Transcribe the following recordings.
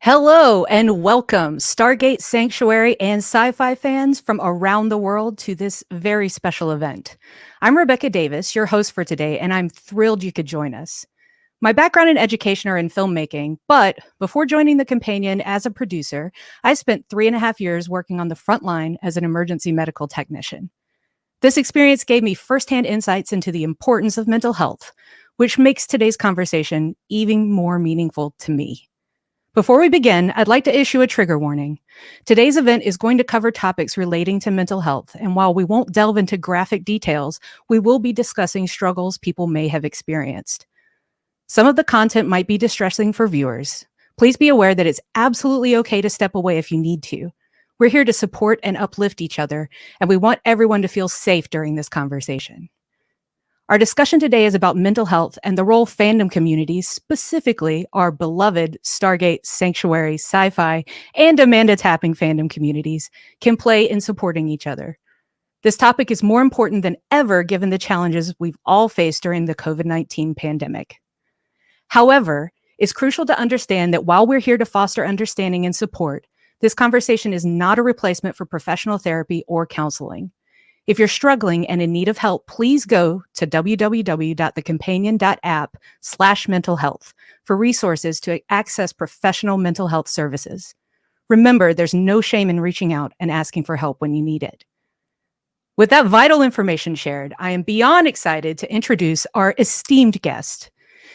Hello and welcome, Stargate Sanctuary and sci-fi fans from around the world to this very special event. I'm Rebecca Davis, your host for today, and I'm thrilled you could join us. My background and education are in filmmaking, but before joining the Companion as a producer, I spent 3.5 years working on the front line as an emergency medical technician. This experience gave me firsthand insights into the importance of mental health, which makes today's conversation even more meaningful to me. Before we begin, I'd like to issue a trigger warning. Today's event is going to cover topics relating to mental health, and while we won't delve into graphic details, we will be discussing struggles people may have experienced. Some of the content might be distressing for viewers. Please be aware that it's absolutely okay to step away if you need to. We're here to support and uplift each other, and we want everyone to feel safe during this conversation. Our discussion today is about mental health and the role fandom communities, specifically our beloved Stargate, Sanctuary, Sci-Fi, and Amanda Tapping fandom communities, can play in supporting each other. This topic is more important than ever given the challenges we've all faced during the COVID-19 pandemic. However, it's crucial to understand that while we're here to foster understanding and support, this conversation is not a replacement for professional therapy or counseling. If you're struggling and in need of help, please go to www.thecompanion.app/mental health for resources to access professional mental health services. Remember, there's no shame in reaching out and asking for help when you need it. With that vital information shared, I am beyond excited to introduce our esteemed guest.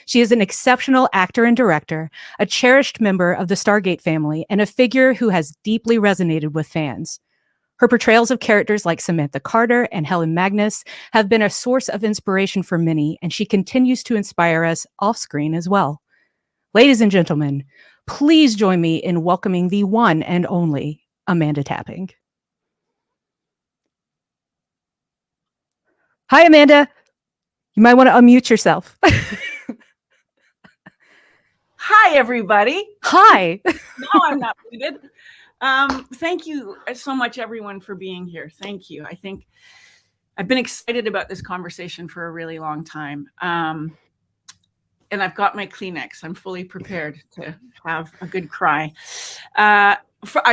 She is an exceptional actor and director, a cherished member of the Stargate family, and a figure who has deeply resonated with fans. Her portrayals of characters like Samantha Carter and Helen Magnus have been a source of inspiration for many, and she continues to inspire us off-screen as well. Ladies and gentlemen, please join me in welcoming the one and only Amanda Tapping. Hi, Amanda. You might want to unmute yourself. Hi, everybody. Hi. No, I'm not muted. Thank you so much, everyone, for being here. Thank you. I think I've been excited about this conversation for a really long time. And I've got my Kleenex. I'm fully prepared to have a good cry. I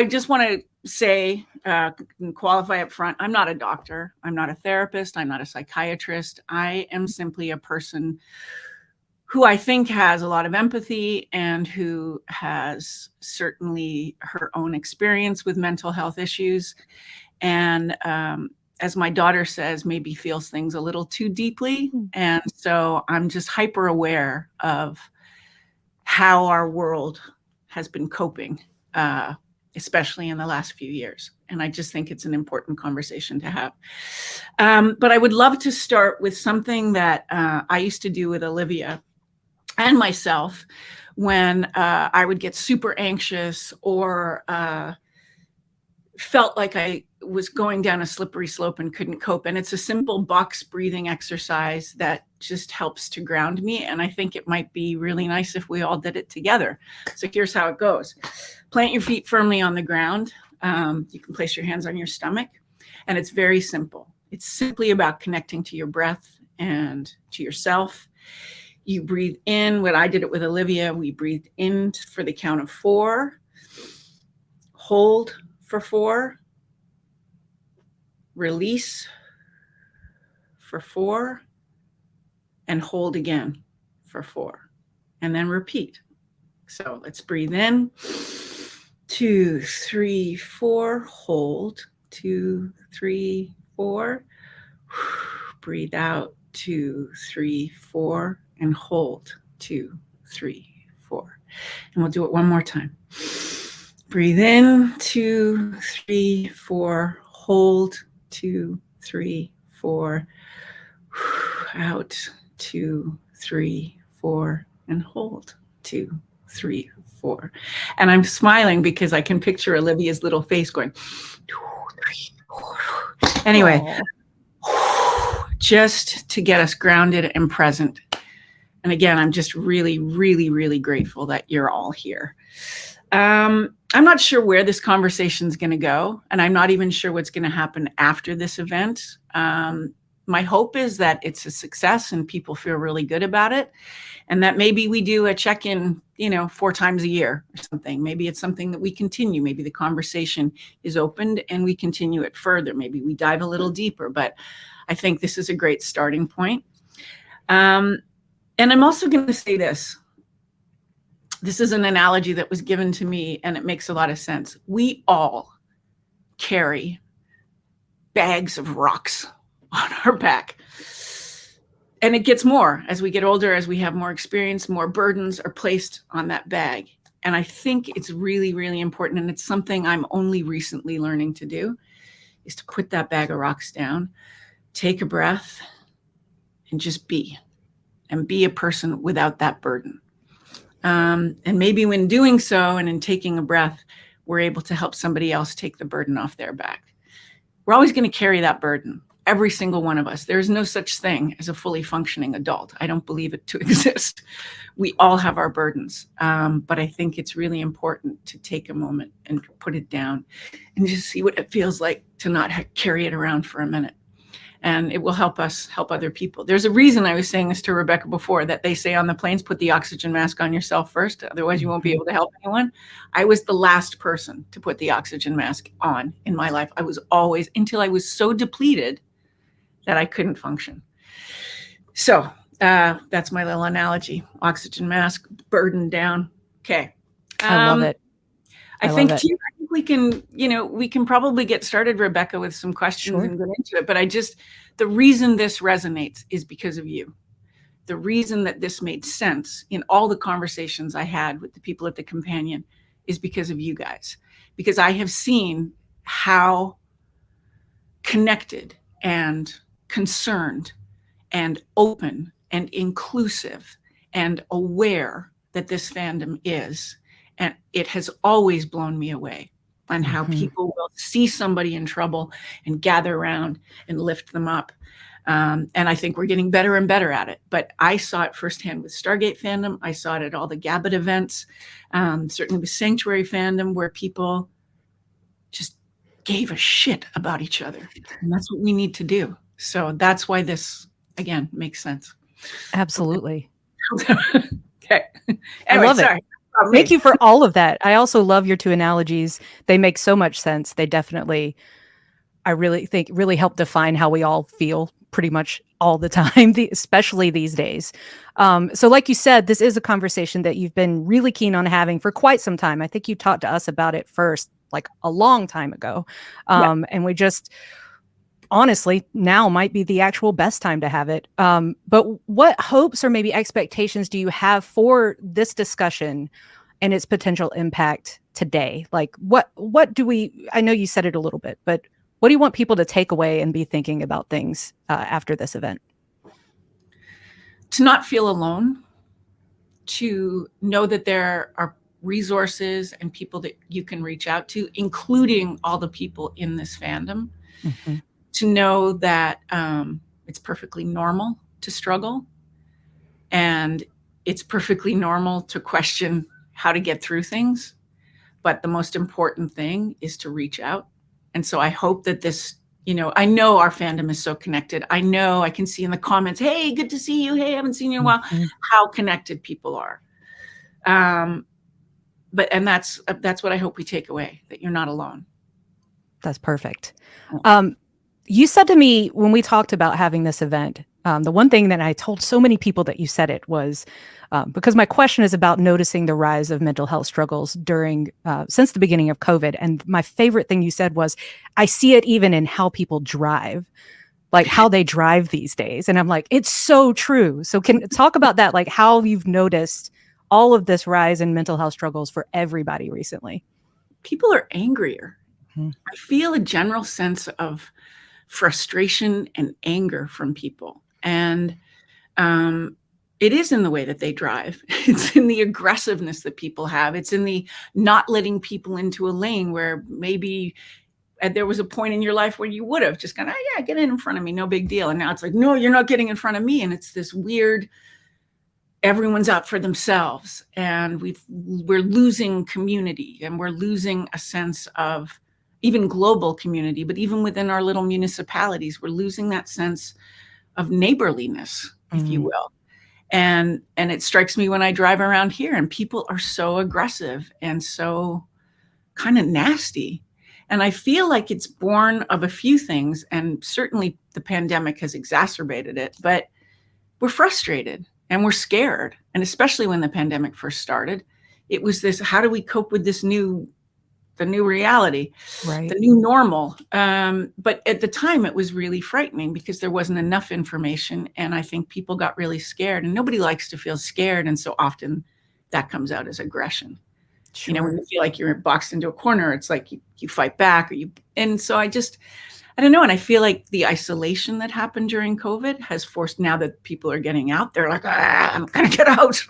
just want to say, and qualify up front, I'm not a doctor. I'm not a therapist. I'm not a psychiatrist. I am simply a person who I think has a lot of empathy and who has certainly her own experience with mental health issues. And as my daughter says, maybe feels things a little too deeply. And so I'm just hyper aware of how our world has been coping, especially in the last few years. And I just think it's an important conversation to have. But I would love to start with something that I used to do with Olivia and myself when I would get super anxious or felt like I was going down a slippery slope and couldn't cope. And it's a simple box breathing exercise that just helps to ground me. And I think it might be really nice if we all did it together. So here's how it goes. Plant your feet firmly on the ground. You can place your hands on your stomach. And it's very simple. It's simply about connecting to your breath and to yourself. You breathe in. When I did it with Olivia, we breathed in for the count of 4, hold for 4, release for 4, and hold again for 4, and then repeat. So let's breathe in, 2, 3, 4, hold, 2, 3, 4, breathe out, 2, 3, 4, and hold, 2, 3, 4. And we'll do it one more time. Breathe in, 2, 3, 4, hold, 2, 3, 4, out, 2, 3, 4, and hold, 2, 3, 4. And I'm smiling because I can picture Olivia's little face going, 2, 3, 4. Anyway, just to get us grounded and present. And again, I'm just really, really, really grateful that you're all here. I'm not sure where this conversation is going to go, and I'm not even sure what's going to happen after this event. My hope is that it's a success and people feel really good about it, and that maybe we do a check-in, 4 times a year or something. Maybe it's something that we continue. Maybe the conversation is opened and we continue it further. Maybe we dive a little deeper, but I think this is a great starting point. And I'm also going to say this. This is an analogy that was given to me, and it makes a lot of sense. We all carry bags of rocks on our back. And it gets more as we get older, as we have more experience, more burdens are placed on that bag. And I think it's really, really important. And it's something I'm only recently learning to do, is to put that bag of rocks down, take a breath, and just be a person without that burden. And maybe when doing so and in taking a breath, we're able to help somebody else take the burden off their back. We're always going to carry that burden, every single one of us. There is no such thing as a fully functioning adult. I don't believe it to exist. We all have our burdens, but I think it's really important to take a moment and put it down and just see what it feels like to not carry it around for a minute. And it will help us help other people. There's a reason I was saying this to Rebecca before, that they say on the planes, put the oxygen mask on yourself first, otherwise you won't be able to help anyone. I was the last person to put the oxygen mask on in my life. I was always, until I was so depleted that I couldn't function. So that's my little analogy. Oxygen mask, burden down. Okay. I love it. I think we can probably get started, Rebecca, with some questions and get into it. But the reason this resonates is because of you. The reason that this made sense in all the conversations I had with the people at the Companion is because of you guys. Because I have seen how connected and concerned and open and inclusive and aware that this fandom is. And it has always blown me away on how people will see somebody in trouble and gather around and lift them up. And I think we're getting better and better at it. But I saw it firsthand with Stargate fandom. I saw it at all the Gabbett events, certainly with Sanctuary fandom, where people just gave a shit about each other. And that's what we need to do. So that's why this, again, makes sense. Absolutely. Okay. Anyway, I love it. Thank you for all of that. I also love your 2 analogies. They make so much sense. They definitely, I really think, really help define how we all feel pretty much all the time, especially these days. So like you said, this is a conversation that you've been really keen on having for quite some time. I think you talked to us about it first, like a long time ago. And we just, honestly, now might be the actual best time to have it. But what hopes or maybe expectations do you have for this discussion and its potential impact today? Like what do we, I know you said it a little bit, but what do you want people to take away and be thinking about things after this event? To not feel alone, to know that there are resources and people that you can reach out to, including all the people in this fandom. To know that it's perfectly normal to struggle, and it's perfectly normal to question how to get through things. But the most important thing is to reach out. And so I hope that this, I know our fandom is so connected. I know I can see in the comments, hey, good to see you. Hey, I haven't seen you in a while, how connected people are. And that's what I hope we take away, that you're not alone. That's perfect. You said to me when we talked about having this event, the one thing that I told so many people that you said it was, because my question is about noticing the rise of mental health struggles since the beginning of COVID. And my favorite thing you said was, I see it even in how people drive, like how they drive these days. And I'm like, it's so true. So can talk about that, like how you've noticed all of this rise in mental health struggles for everybody recently. People are angrier. I feel a general sense of frustration and anger from people. And it is in the way that they drive. It's in the aggressiveness that people have. It's in the not letting people into a lane where maybe there was a point in your life where you would have just gone, oh yeah, get in front of me, no big deal. And now it's like, no, you're not getting in front of me. And it's this weird, everyone's out for themselves, and we're losing community, and we're losing a sense of even global community, but even within our little municipalities, we're losing that sense of neighborliness, if you will. And it strikes me when I drive around here and people are so aggressive and so kind of nasty. And I feel like it's born of a few things, and certainly the pandemic has exacerbated it, but we're frustrated and we're scared. And especially when the pandemic first started, it was this, how do we cope with this the new reality, Right. the new normal. But at the time it was really frightening because there wasn't enough information. And I think people got really scared, and nobody likes to feel scared. And so often that comes out as aggression. Sure. You know, when you feel like you're boxed into a corner, it's like you fight back, and so I don't know. And I feel like the isolation that happened during COVID has forced, now that people are getting out, they're like, I'm gonna get out.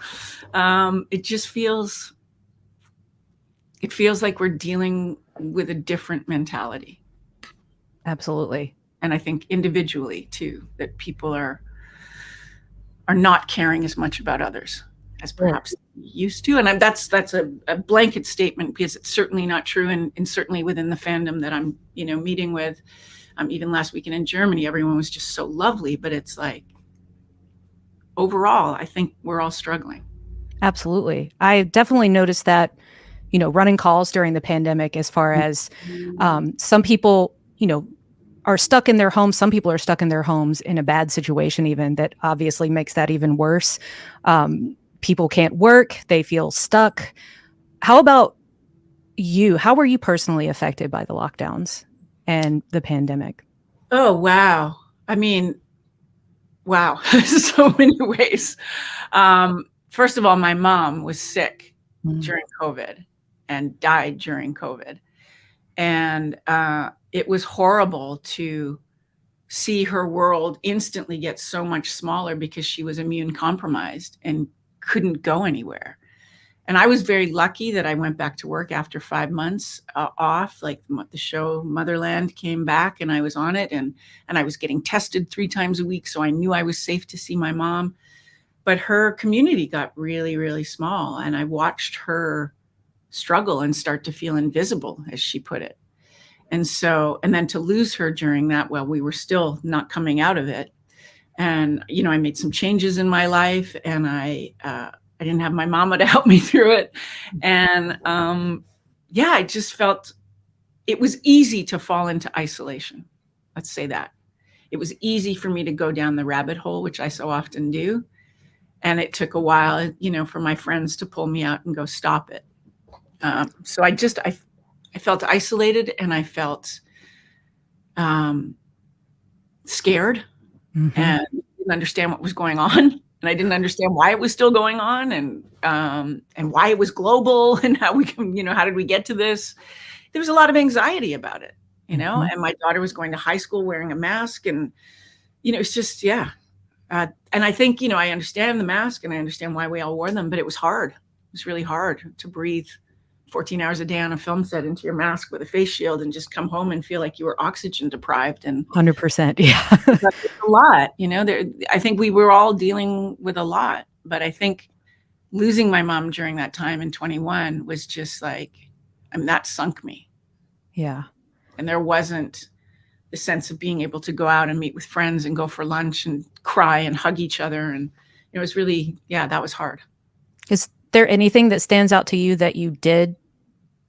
It feels like we're dealing with a different mentality. Absolutely. And I think individually too, that people are not caring as much about others as perhaps used to. And that's a blanket statement, because it's certainly not true. And certainly within the fandom that I'm, meeting with, even last weekend in Germany, everyone was just so lovely. But it's like, overall, I think we're all struggling. Absolutely. I definitely noticed that, running calls during the pandemic, as far as some people, are stuck in their homes. Some people are stuck in their homes in a bad situation, even, that obviously makes that even worse. People can't work. They feel stuck. How about you? How were you personally affected by the lockdowns and the pandemic? Oh, wow. I mean, wow. So many ways. First of all, my mom was sick during COVID and died during COVID. And it was horrible to see her world instantly get so much smaller because she was immune compromised and couldn't go anywhere. And I was very lucky that I went back to work after 5 months off. Like, the show Motherland came back and I was on it, and I was getting tested 3 times a week. So I knew I was safe to see my mom. But her community got really, really small. And I watched her struggle and start to feel invisible, as she put it. And then to lose her during that, well, we were still not coming out of it. And, I made some changes in my life, and I didn't have my mama to help me through it. And I just felt it was easy to fall into isolation. Let's say that. It was easy for me to go down the rabbit hole, which I so often do. And it took a while, for my friends to pull me out and go, stop it. So I felt isolated, and I felt scared, and didn't understand what was going on. And I didn't understand why it was still going on, and why it was global, and how we can, how did we get to this? There was a lot of anxiety about it, and my daughter was going to high school wearing a mask, and, it's just, and I think, I understand the mask, and I understand why we all wore them, but it was hard. It was really hard to breathe 14 hours a day on a film set into your mask with a face shield, and just come home and feel like you were oxygen deprived. And 100%. Yeah. a lot, I think we were all dealing with a lot. But I think losing my mom during that time in 21 was just like, that sunk me. Yeah. And there wasn't the sense of being able to go out and meet with friends and go for lunch and cry and hug each other. And it was really, that was hard. Is there anything that stands out to you that you did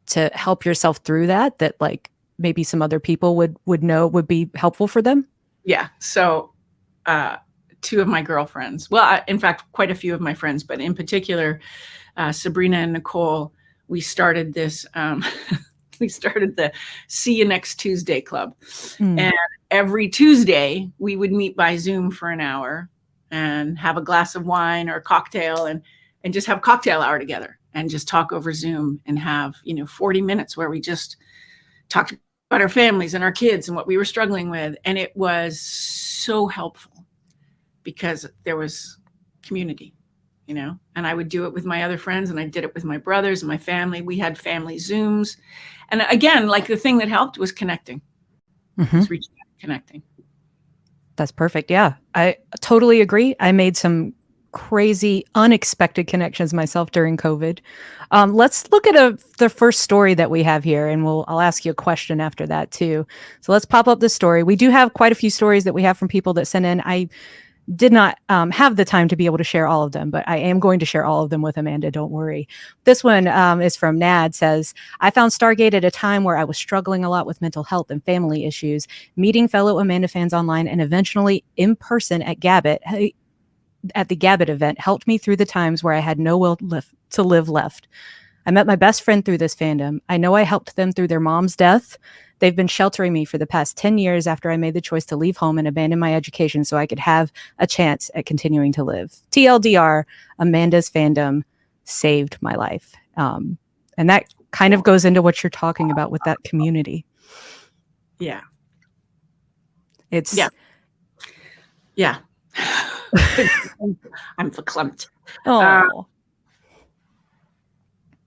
to help yourself through that like maybe some other people would know would be helpful for them? Yeah. So 2 of my girlfriends, well, in fact, quite a few of my friends, but in particular, Sabrina and Nicole, we started this, we started the See You Next Tuesday Club. And every Tuesday we would meet by Zoom for an hour and have a glass of wine or a cocktail, and just have cocktail hour together, and just talk over Zoom, and have, 40 minutes where we just talked about our families and our kids and what we were struggling with. And it was so helpful because there was community, and I would do it with my other friends, and I did it with my brothers and my family. We had family Zooms. And again, like, the thing that helped was connecting. Just reaching out and connecting. That's perfect. Yeah, I totally agree. I made some crazy, unexpected connections myself during COVID. Let's look at the first story that we have here, and I'll ask you a question after that too. So let's pop up the story. We do have quite a few stories that we have from people that sent in. I did not have the time to be able to share all of them, but I am going to share all of them with Amanda. Don't worry. This one is from Nad. Says, I found Stargate at a time where I was struggling a lot with mental health and family issues. Meeting fellow Amanda fans online and eventually in person at Gabbett, at the Gabbett event, helped me through the times where I had no will to live left. I met my best friend through this fandom. I know I helped them through their mom's death. They've been sheltering me for the past 10 years after I made the choice to leave home and abandon my education so I could have a chance at continuing to live. TLDR, Amanda's fandom saved my life. And that kind of goes into what you're talking about with that community. Yeah. It's... Yeah. I'm verklempt. Oh.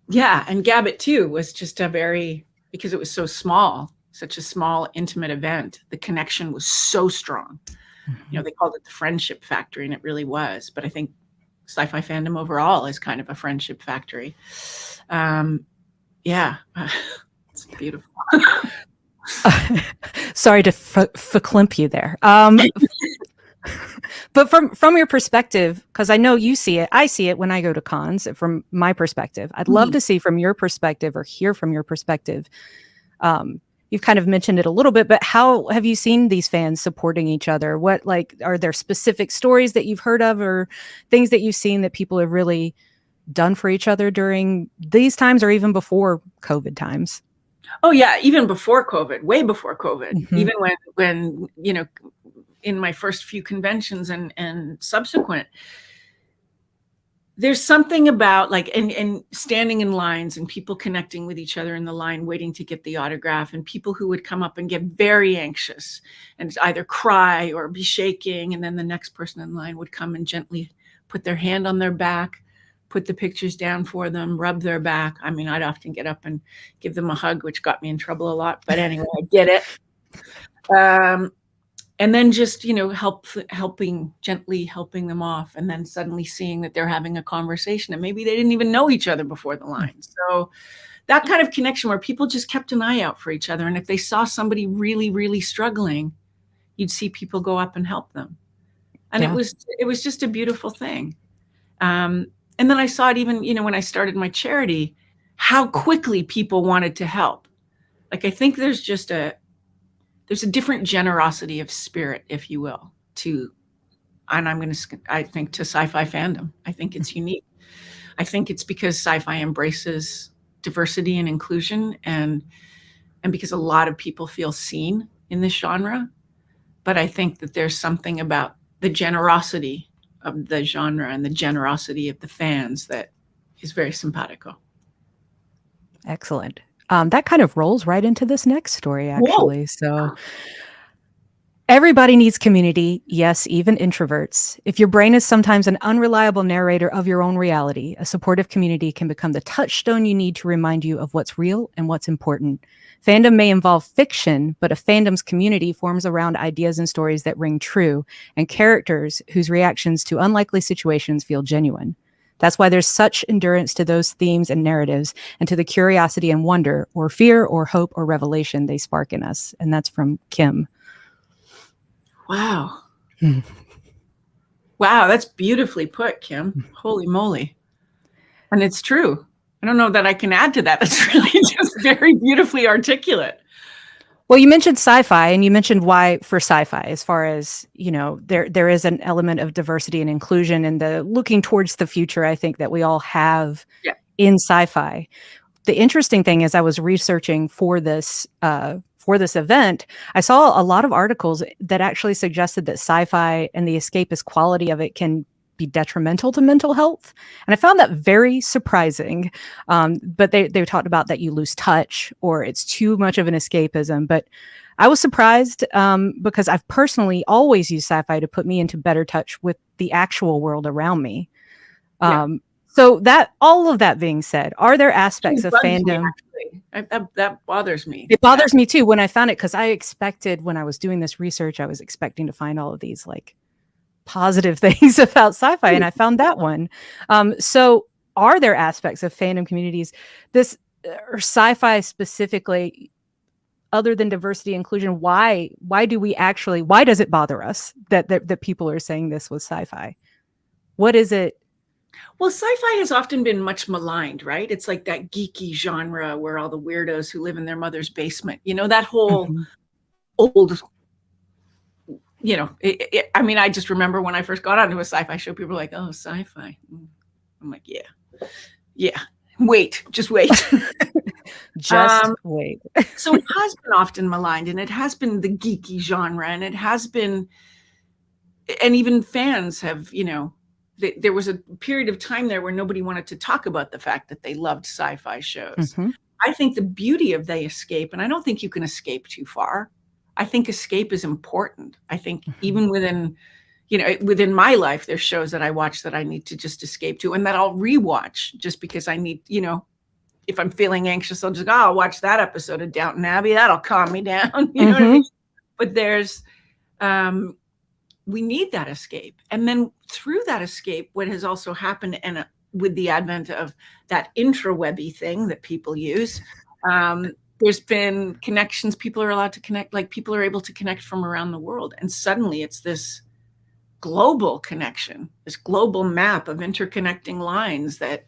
Yeah, and Gabbett too was just because it was so small, such a small, intimate event, the connection was so strong. Mm-hmm. They called it the friendship factory, and it really was. But I think sci-fi fandom overall is kind of a friendship factory. Yeah, it's beautiful. Sorry to verklempt you there. But from your perspective, because I know you see it, I see it when I go to cons from my perspective. I'd love to see from your perspective or hear from your perspective. You've kind of mentioned it a little bit, but how have you seen these fans supporting each other? What, are there specific stories that you've heard of or things that you've seen that people have really done for each other during these times or even before COVID times? Oh yeah, even before COVID, way before COVID, mm-hmm. Even when in my first few conventions and subsequent, there's something about and standing in lines and people connecting with each other in the line, waiting to get the autograph, and people who would come up and get very anxious and either cry or be shaking. And then the next person in line would come and gently put their hand on their back, put the pictures down for them, rub their back. I mean, I'd often get up and give them a hug, which got me in trouble a lot. But anyway, I did it. And then just, gently helping them off, and then suddenly seeing that they're having a conversation and maybe they didn't even know each other before the line. So that kind of connection where people just kept an eye out for each other. And if they saw somebody really, really struggling, you'd see people go up and help them. And it was just a beautiful thing. And then I saw it even, when I started my charity, how quickly people wanted to help. I think there's a different generosity of spirit, if you will, I think to sci-fi fandom. I think it's unique. I think it's because sci-fi embraces diversity and inclusion and because a lot of people feel seen in this genre. But I think that there's something about the generosity of the genre and the generosity of the fans that is very simpatico. Excellent. That kind of rolls right into this next story, actually. Whoa. So everybody needs community. Yes, even introverts. If your brain is sometimes an unreliable narrator of your own reality, a supportive community can become the touchstone you need to remind you of what's real and what's important. Fandom may involve fiction, but a fandom's community forms around ideas and stories that ring true and characters whose reactions to unlikely situations feel genuine. That's why there's such endurance to those themes and narratives and to the curiosity and wonder or fear or hope or revelation they spark in us. And that's from Kim. Wow. Wow, that's beautifully put, Kim. Holy moly. And it's true. I don't know that I can add to that. That's really just very beautifully articulate. Well, you mentioned sci-fi, and you mentioned why for sci-fi, as far as, there is an element of diversity and inclusion and the looking towards the future, I think, that we all have in sci-fi. The interesting thing is I was researching for this event, I saw a lot of articles that actually suggested that sci-fi and the escapist quality of it can be detrimental to mental health. And I found that very surprising. But they talked about that you lose touch or it's too much of an escapism. But I was surprised because I've personally always used sci-fi to put me into better touch with the actual world around me. So that all of that being said, are there aspects of fandom? That bothers me. It bothers me too when I found it, because I expected when I was doing this research, I was expecting to find all of these positive things about sci-fi, and I found that one. So are there aspects of fandom communities, this or sci-fi specifically, other than diversity inclusion? Why does it bother us that people are saying this was sci-fi? What is it? Well, sci-fi has often been much maligned, right? It's like that geeky genre where all the weirdos who live in their mother's basement, that whole old, I mean, I just remember when I first got onto a sci-fi show, people were like, oh, sci-fi. I'm like, yeah, just wait. Just wait. So it has been often maligned, and it has been the geeky genre, and it has been, and even fans have, there was a period of time there where nobody wanted to talk about the fact that they loved sci-fi shows. I think the beauty of they escape, and I don't think you can escape too far. I think escape is important. I think even within my life, there's shows that I watch that I need to just escape to, and that I'll rewatch just because I need, if I'm feeling anxious, I'll just go, I'll watch that episode of Downton Abbey. That'll calm me down. You know what I mean? But there's, we need that escape. And then through that escape, what has also happened, and with the advent of that intrawebby thing that people use, there's been connections. People are allowed to connect, like people are able to connect from around the world. And suddenly it's this global connection, this global map of interconnecting lines that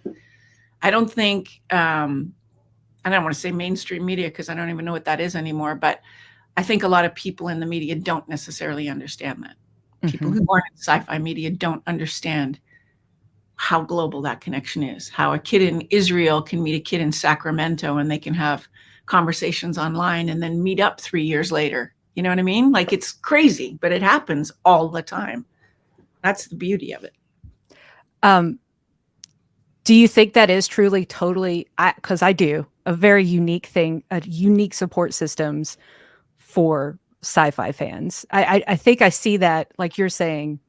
I don't think, I don't want to say mainstream media because I don't even know what that is anymore, but I think a lot of people in the media don't necessarily understand that. People who aren't in sci-fi media don't understand how global that connection is, how a kid in Israel can meet a kid in Sacramento and they can have conversations online and then meet up 3 years later. You know what I mean? Like, it's crazy, but it happens all the time. That's the beauty of it. Do you think that is truly totally, because I do, a very unique thing, a unique support systems for sci-fi fans? I think I see that, like you're saying,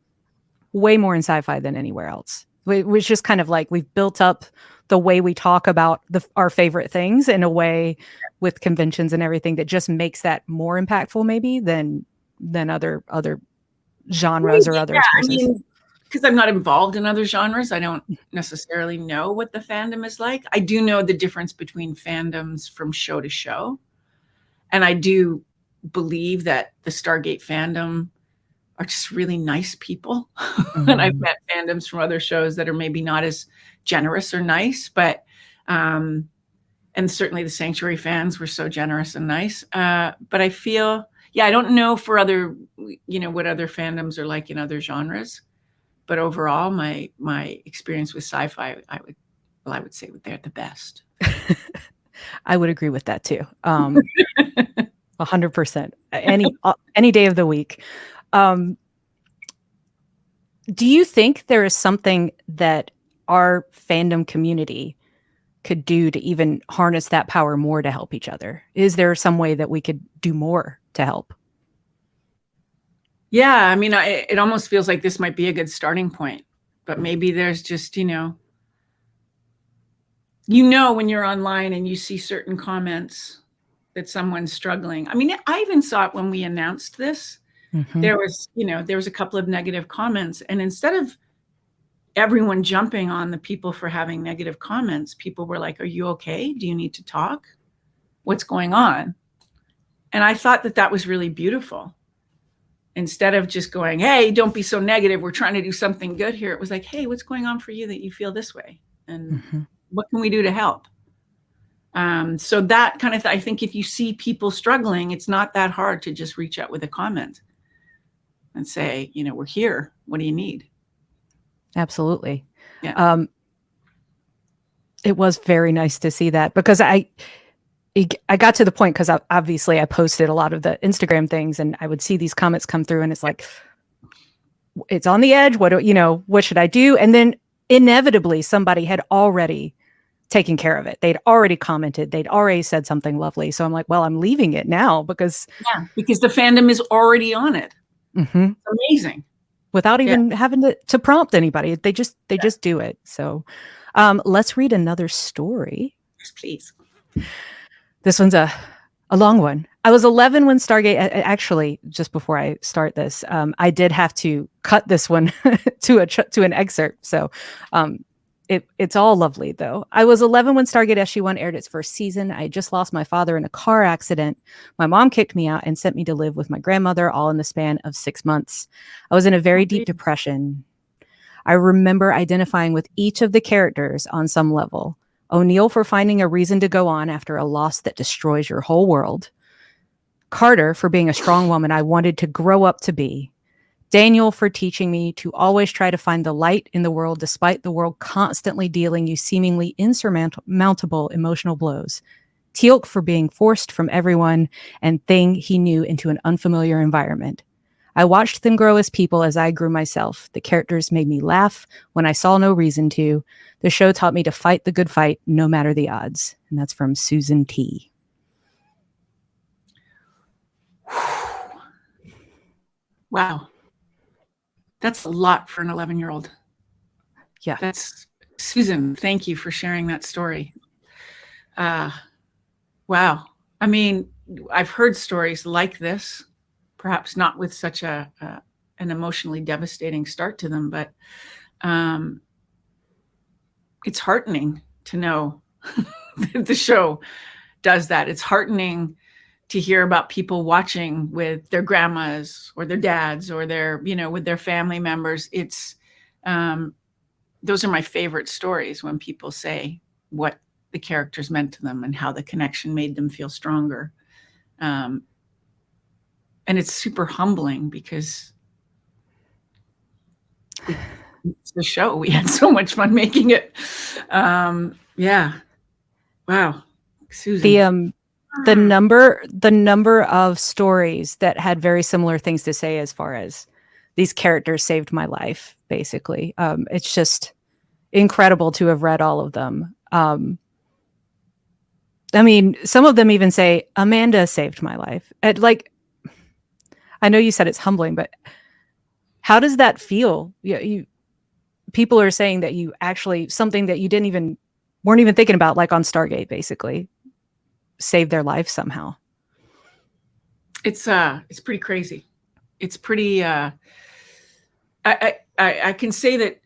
way more in sci-fi than anywhere else. Which just kind of like we've built up the way we talk about our favorite things in a way with conventions and everything that just makes that more impactful maybe than other genres or other sources. I mean, because I'm not involved in other genres, I don't necessarily know what the fandom is like. I do know the difference between fandoms from show to show. And I do believe that the Stargate fandom are just really nice people. And I've met fandoms from other shows that are maybe not as generous or nice, but, and certainly the Sanctuary fans were so generous and nice. But I feel, I don't know for other, what other fandoms are like in other genres. But overall, my experience with sci-fi, I would say they're the best. I would agree with that too. 100%. Any day of the week. Do you think there is something that our fandom community could do to even harness that power more to help each other? Is there some way that we could do more to help? Yeah, I mean, it almost feels like this might be a good starting point, but maybe there's just, when you're online and you see certain comments that someone's struggling. I mean, I even saw it when we announced this. There was a couple of negative comments, and instead of everyone jumping on the people for having negative comments, people were like, are you okay? Do you need to talk? What's going on? And I thought that was really beautiful. Instead of just going, hey, don't be so negative, we're trying to do something good here. It was like, hey, what's going on for you that you feel this way? And what can we do to help? So that kind of, I think if you see people struggling, it's not that hard to just reach out with a comment and say, we're here. What do you need? Absolutely. Yeah. It was very nice to see that, because I got to the point, because obviously I posted a lot of the Instagram things and I would see these comments come through and it's like, it's on the edge. What should I do? And then inevitably somebody had already taken care of it. They'd already commented. They'd already said something lovely. So I'm like, well, I'm leaving it now because the fandom is already on it. It's amazing. Without even having to prompt anybody. They just do it. So let's read another story. Yes, please. This one's a long one. I was 11 when Stargate. Actually, just before I start this, I did have to cut this one to an excerpt. So, it's all lovely though. I was 11 when Stargate SG-1 aired its first season. I had just lost my father in a car accident. My mom kicked me out and sent me to live with my grandmother, all in the span of 6 months. I was in a very deep depression. I remember identifying with each of the characters on some level. O'Neill for finding a reason to go on after a loss that destroys your whole world. Carter for being a strong woman I wanted to grow up to be. Daniel for teaching me to always try to find the light in the world despite the world constantly dealing you seemingly insurmountable emotional blows. Teal'c for being forced from everyone and thing he knew into an unfamiliar environment. I watched them grow as people as I grew myself. The characters made me laugh when I saw no reason to. The show taught me to fight the good fight no matter the odds. And that's from Susan T. Wow. That's a lot for an 11-year-old. Yeah. That's Susan. Thank you for sharing that story. Wow. I mean, I've heard stories like this, perhaps not with such an emotionally devastating start to them, but it's heartening to know that the show does that. It's heartening to hear about people watching with their grandmas or their dads or their, with their family members. It's, those are my favorite stories when people say what the characters meant to them and how the connection made them feel stronger. And it's super humbling because it's the show. We had so much fun making it. Yeah. Wow. Susan. The number of stories that had very similar things to say as far as these characters saved my life, basically. It's just incredible to have read all of them. I mean, some of them even say, Amanda saved my life. I know you said it's humbling, but how does that feel? People are saying that you actually, something that you weren't even thinking about, like on Stargate, basically, saved their life somehow. It's pretty crazy. It's pretty, I can say that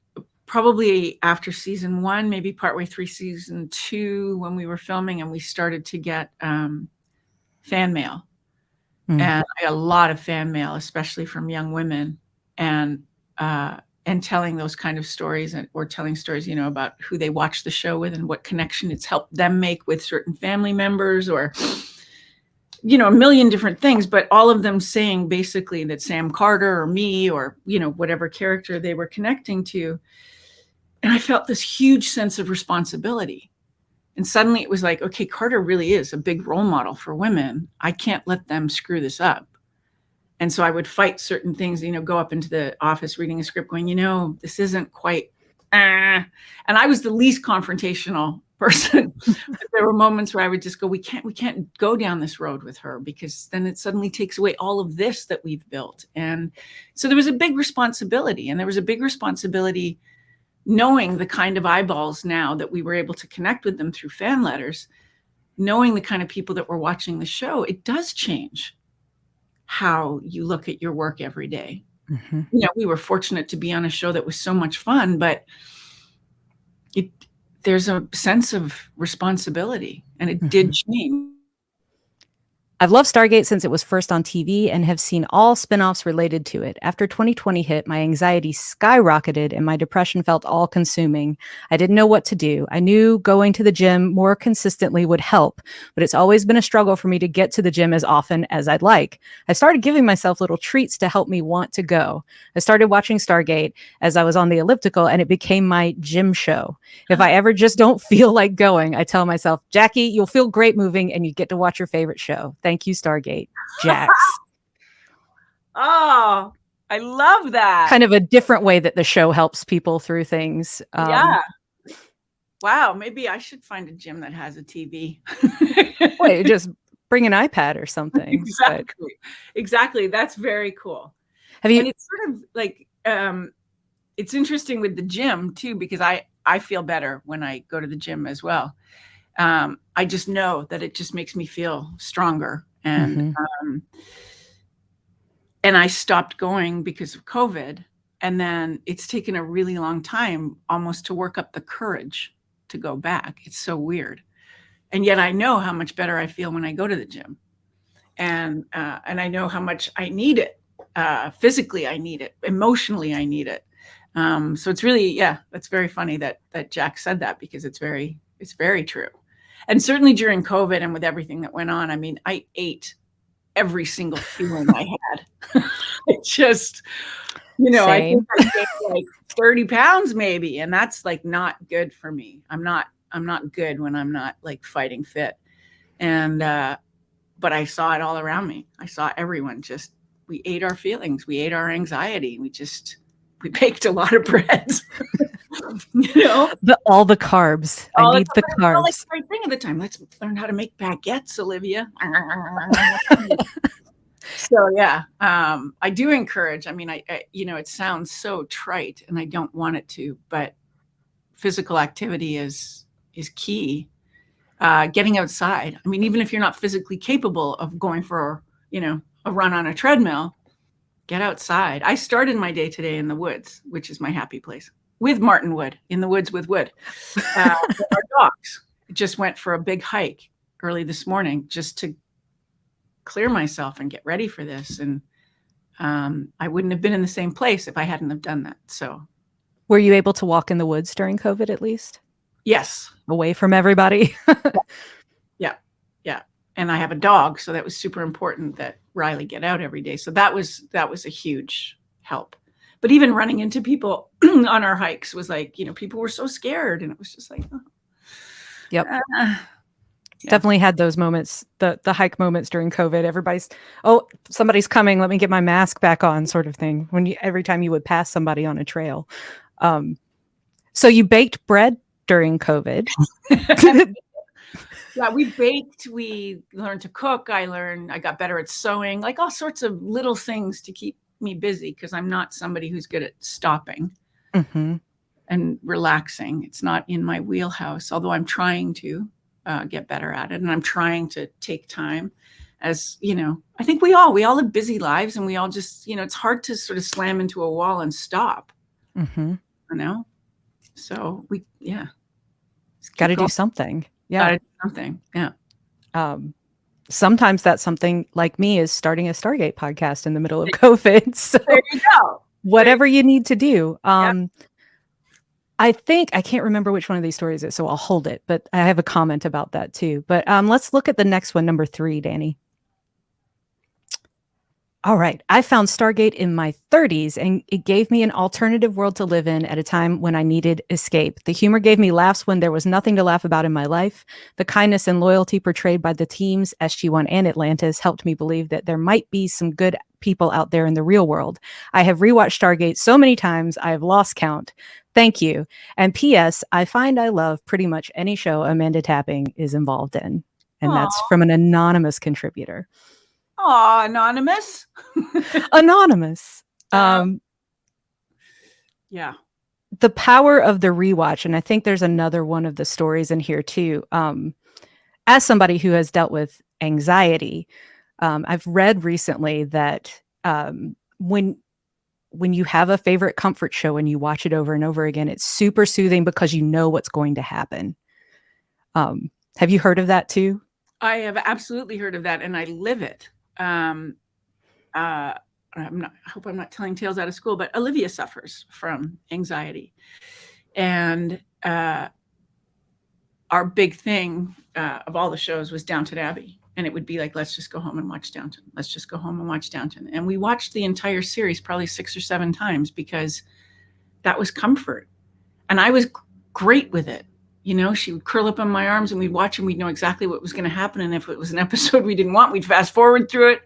probably after season 1, maybe partway through season 2, when we were filming and we started to get fan mail. And I got a lot of fan mail, especially from young women, and telling those kind of stories, or telling stories, about who they watch the show with and what connection it's helped them make with certain family members, or, a million different things, but all of them saying basically that Sam Carter or me or, whatever character they were connecting to. And I felt this huge sense of responsibility. And suddenly it was like, okay, Carter really is a big role model for women. I can't let them screw this up. And so I would fight certain things, go up into the office reading a script going, this isn't quite, and I was the least confrontational person. But there were moments where I would just go, we can't go down this road with her, because then it suddenly takes away all of this that we've built. And so there was a big responsibility, and there was a big responsibility knowing the kind of eyeballs now that we were able to connect with them through fan letters, knowing the kind of people that were watching the show. It does change how you look at your work every day. Mm-hmm. We were fortunate to be on a show that was so much fun, but there's a sense of responsibility, and it did change. I've loved Stargate since it was first on TV and have seen all spinoffs related to it. After 2020 hit, my anxiety skyrocketed and my depression felt all-consuming. I didn't know what to do. I knew going to the gym more consistently would help, but it's always been a struggle for me to get to the gym as often as I'd like. I started giving myself little treats to help me want to go. I started watching Stargate as I was on the elliptical, and it became my gym show. If I ever just don't feel like going, I tell myself, Jackie, you'll feel great moving and you get to watch your favorite show. Thank you, Stargate. Jax. Oh, I love that. Kind of a different way that the show helps people through things. Yeah. Wow. Maybe I should find a gym that has a TV. Wait, just bring an iPad or something. Exactly. Exactly. That's very cool. And it's sort of like, it's interesting with the gym too, because I feel better when I go to the gym as well. I just know that it just makes me feel stronger And and I stopped going because of COVID. And then it's taken a really long time almost to work up the courage to go back. It's so weird. And yet I know how much better I feel when I go to the gym. And I know how much I need it. Physically, I need it. Emotionally, I need it. So it's really, yeah, that's very funny that Jack said that, because it's very true. And certainly during COVID and with everything that went on, I mean, I ate every single feeling I had. It just, I think I gained like 30 pounds maybe. And that's like not good for me. I'm not good when I'm not like fighting fit. And, but I saw it all around me. I saw everyone we ate our feelings. We ate our anxiety. We baked a lot of bread. All the carbs. I need the carbs. Like the right thing at the time. Let's learn how to make baguettes, Olivia. So yeah, I do encourage. I mean, I it sounds so trite, and I don't want it to, but physical activity is key. Getting outside. I mean, even if you're not physically capable of going for a run on a treadmill, get outside. I started my day today in the woods, which is my happy place, with Martin Wood, in the woods with Wood. With our dogs. Just went for a big hike early this morning just to clear myself and get ready for this. And I wouldn't have been in the same place if I hadn't have done that. So, were you able to walk in the woods during COVID at least? Yes. Away from everybody? Yeah. And I have a dog, so that was super important that Riley get out every day. So that was a huge help. But even running into people on our hikes was like, people were so scared, and it was just like, oh. Yep. Definitely had those moments, the hike moments during COVID. Somebody's coming, let me get my mask back on, sort of thing. Every time you would pass somebody on a trail. So you baked bread during COVID. Yeah, we baked, we learned to cook. I got better at sewing, like all sorts of little things to keep me busy, because I'm not somebody who's good at stopping and relaxing. It's not in my wheelhouse, although I'm trying to get better at it. And I'm trying to take time, as I think we all have busy lives, and we all just, it's hard to sort of slam into a wall and stop, so got to do something. Yeah. Gotta do something. Yeah. Sometimes that's something, like me, is starting a Stargate podcast in the middle of COVID. So there you go. Whatever you need to do. I think, I can't remember which one of these stories is, so I'll hold it, but I have a comment about that too. But let's look at the next one, number 3, Danny. All right. I found Stargate in my 30s, and it gave me an alternative world to live in at a time when I needed escape. The humor gave me laughs when there was nothing to laugh about in my life. The kindness and loyalty portrayed by the teams, SG-1 and Atlantis, helped me believe that there might be some good people out there in the real world. I have rewatched Stargate so many times, I have lost count. Thank you. And P.S., I find I love pretty much any show Amanda Tapping is involved in. And that's from an anonymous contributor. Aw, anonymous. Anonymous. Yeah. The power of the rewatch. And I think there's another one of the stories in here too. As somebody who has dealt with anxiety, I've read recently that when you have a favorite comfort show and you watch it over and over again, it's super soothing because you know what's going to happen. Have you heard of that too? I have absolutely heard of that, and I live it. I hope I'm not telling tales out of school, but Olivia suffers from anxiety. And our big thing of all the shows was Downton Abbey. And it would be like, let's just go home and watch Downton. Let's just go home and watch Downton. And we watched the entire series probably 6 or 7 times, because that was comfort. And I was great with it. She would curl up in my arms and we'd watch, and we'd know exactly what was going to happen. And if it was an episode we didn't want, we'd fast forward through it.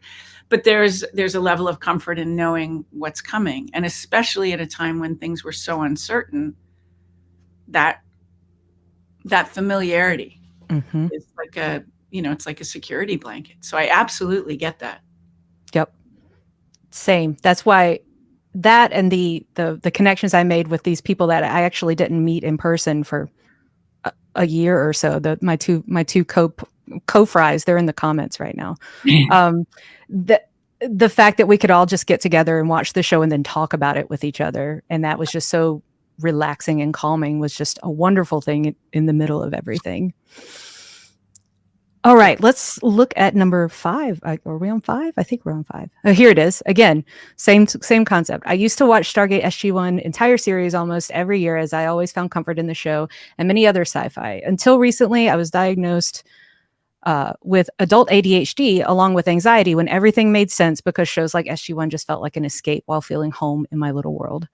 But there's a level of comfort in knowing what's coming. And especially at a time when things were so uncertain, that familiarity is like it's like a security blanket. So I absolutely get that. Yep. Same. That's why that, and the connections I made with these people that I actually didn't meet in person for a year or so, my two co-fries. They're in the comments right now. The the fact that we could all just get together and watch the show and then talk about it with each other, and that was just so relaxing and calming, was just a wonderful thing in the middle of everything. All right, let's look at number 5. Are we on 5? I think we're on 5. Oh, here it is. Again, same concept. I used to watch Stargate SG-1 entire series almost every year, as I always found comfort in the show and many other sci-fi. Until recently, I was diagnosed with adult ADHD along with anxiety when everything made sense, because shows like SG-1 just felt like an escape while feeling home in my little world.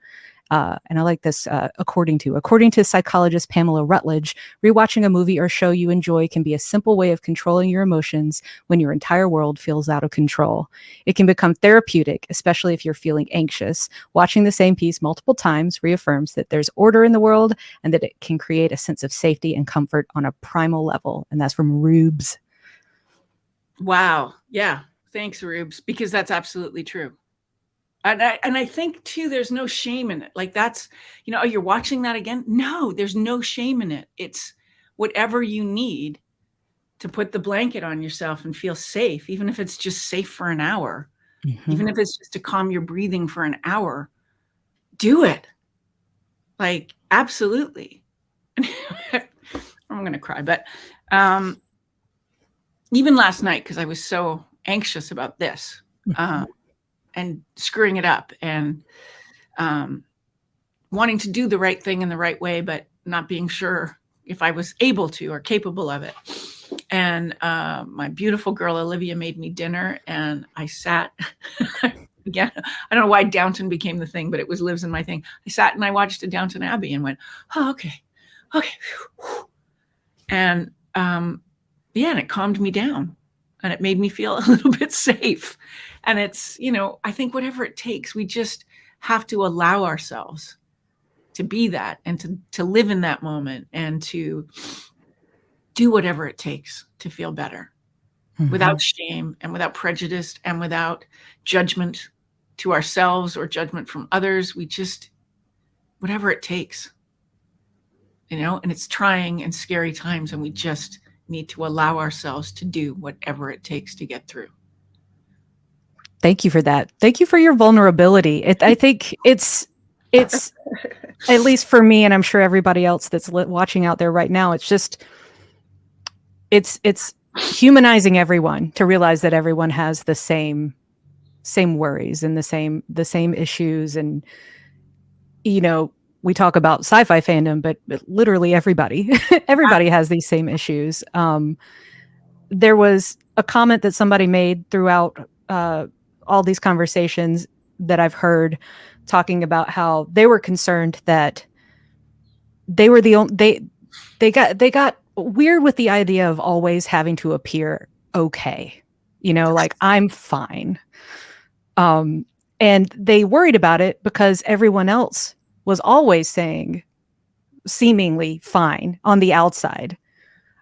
And I like this, according to psychologist Pamela Rutledge, rewatching a movie or show you enjoy can be a simple way of controlling your emotions when your entire world feels out of control. It can become therapeutic, especially if you're feeling anxious. Watching the same piece multiple times reaffirms that there's order in the world and that it can create a sense of safety and comfort on a primal level. And that's from Rubes. Wow. Yeah. Thanks, Rubes, because that's absolutely true. And I think too, there's no shame in it. Like, that's, oh, you're watching that again? No, there's no shame in it. It's whatever you need to put the blanket on yourself and feel safe, even if it's just safe for an hour, even if it's just to calm your breathing for an hour, do it. Like, absolutely. I'm going to cry, but even last night, because I was so anxious about this, and screwing it up and wanting to do the right thing in the right way, but not being sure if I was able to or capable of it. And my beautiful girl, Olivia, made me dinner, and I sat, again, I don't know why Downton became the thing, but it lives in my thing. I sat and I watched a Downton Abbey and went, oh, okay. And and it calmed me down. And it made me feel a little bit safe. And it's, I think whatever it takes, we just have to allow ourselves to be that and to live in that moment and to do whatever it takes to feel better without shame and without prejudice and without judgment to ourselves or judgment from others. We just, whatever it takes, and it's trying and scary times, and we just need to allow ourselves to do whatever it takes to get through. Thank you for that. Thank you for your vulnerability. I think it's at least for me, and I'm sure everybody else that's watching out there right now, it's just, it's humanizing everyone to realize that everyone has the same worries and the same issues. And, we talk about sci-fi fandom, but literally everybody has these same issues. There was a comment that somebody made throughout all these conversations that I've heard, talking about how they were concerned that they were the only, they got weird with the idea of always having to appear okay, like, I'm fine. And they worried about it because everyone else was always saying seemingly fine on the outside.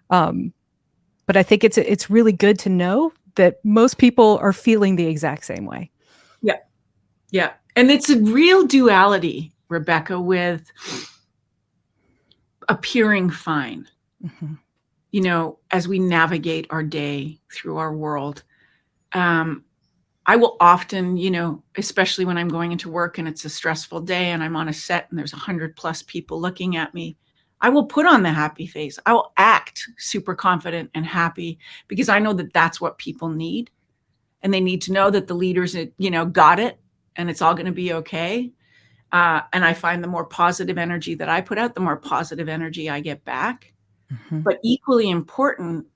But I think it's really good to know that most people are feeling the exact same way. Yeah. Yeah. And it's a real duality, Rebecca, with appearing fine, as we navigate our day through our world. I will often, especially when I'm going into work and it's a stressful day and I'm on a set and there's 100+ people looking at me, I will put on the happy face. I will act super confident and happy, because I know that that's what people need. And they need to know that the leaders, got it, and it's all going to be okay. And I find the more positive energy that I put out, the more positive energy I get back. But equally important,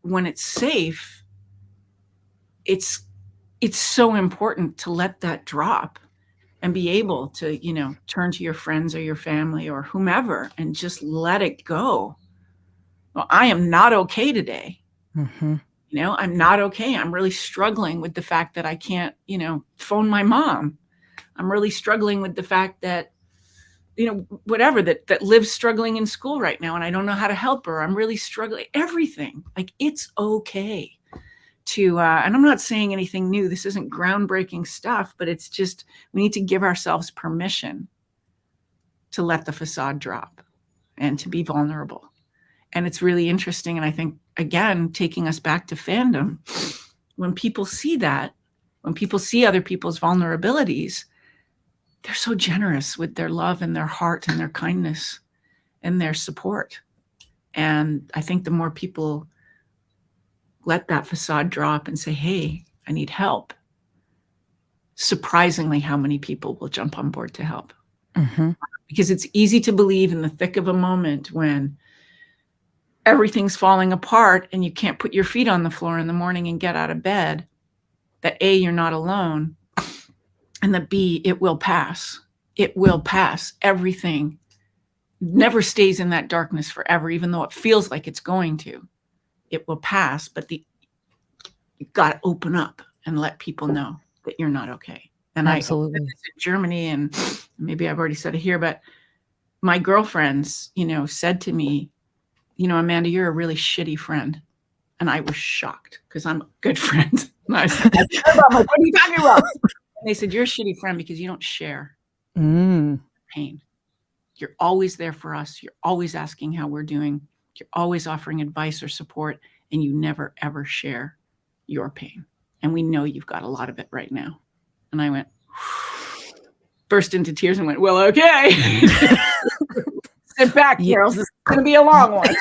when it's safe, it's so important to let that drop and be able to, turn to your friends or your family or whomever and just let it go. Well, I am not okay today. I'm not okay. I'm really struggling with the fact that I can't, phone my mom. I'm really struggling with the fact that, whatever, that Liv's struggling in school right now and I don't know how to help her. I'm really struggling. Everything. Like, it's okay to, and I'm not saying anything new. This isn't groundbreaking stuff, but it's just, we need to give ourselves permission to let the facade drop and to be vulnerable. And it's really interesting. And I think again, taking us back to fandom, when people see that, when people see other people's vulnerabilities, they're so generous with their love and their heart and their kindness and their support. And I think the more people let that facade drop and say, hey, I need help, surprisingly how many people will jump on board to help. Mm-hmm. Because it's easy to believe in the thick of a moment when everything's falling apart and you can't put your feet on the floor in the morning and get out of bed, that A, you're not alone, and that B, it will pass. It will pass. Everything never stays in that darkness forever, even though it feels like it's going to. It will pass, but you've got to open up and let people know that you're not okay. And Absolutely. I was in Germany, and maybe I've already said it here, but my girlfriends, said to me, Amanda, you're a really shitty friend. And I was shocked because I'm a good friend. And I said, what are you talking about? And they said, you're a shitty friend because you don't share pain. You're always there for us. You're always asking how we're doing. You're always offering advice or support, and you never, ever share your pain. And we know you've got a lot of it right now. And I went, burst into tears and went, well, okay. Sit back, Carol. This is going to be a long one.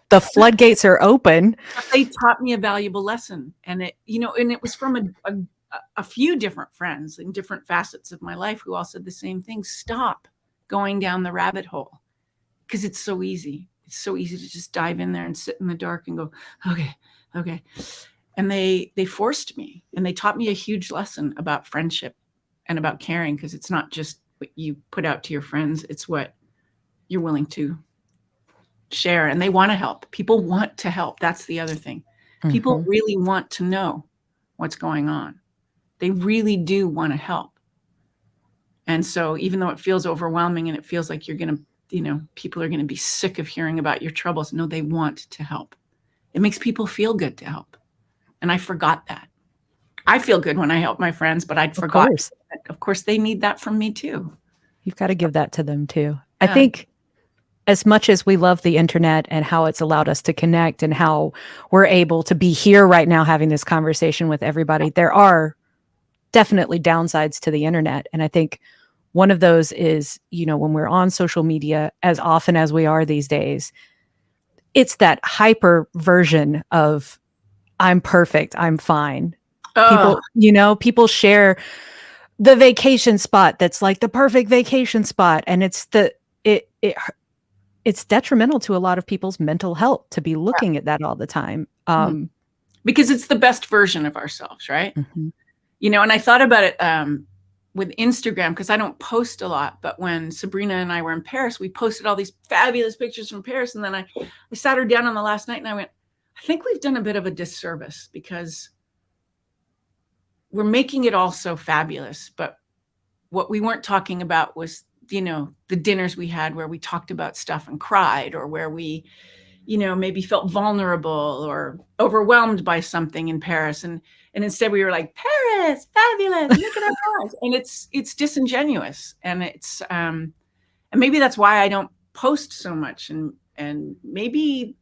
The floodgates are open. They taught me a valuable lesson. And it was from a few different friends in different facets of my life who all said the same thing. Stop going down the rabbit hole, because it's so easy. It's so easy to just dive in there and sit in the dark and go, okay. And they forced me, and they taught me a huge lesson about friendship and about caring, because it's not just what you put out to your friends, it's what you're willing to share. And they want to help. People want to help. That's the other thing. People really want to know what's going on. They really do want to help. And so even though it feels overwhelming and it feels like you're going to, people are going to be sick of hearing about your troubles, no, they want to help. It makes people feel good to help. And I forgot that. I feel good when I help my friends, but I'd forgotten that, of course, they need that from me too. You've got to give that to them too. Yeah. I think as much as we love the internet and how it's allowed us to connect and how we're able to be here right now having this conversation with everybody, there are definitely downsides to the internet. And I think one of those is, when we're on social media as often as we are these days, it's that hyper version of I'm perfect, I'm fine. People share the vacation spot that's like the perfect vacation spot, and it's detrimental to a lot of people's mental health to be looking at that all the time. Because it's the best version of ourselves, right? And I thought about it with Instagram, because I don't post a lot, but when Sabrina and I were in Paris, we posted all these fabulous pictures from Paris. And then I sat her down on the last night and I went, I think we've done a bit of a disservice, because we're making it all so fabulous. But what we weren't talking about was, the dinners we had where we talked about stuff and cried, or where we, maybe felt vulnerable or overwhelmed by something in Paris. And instead we were like, Paris, fabulous, look at our lives. And it's disingenuous. And it's, and maybe that's why I don't post so much. And maybe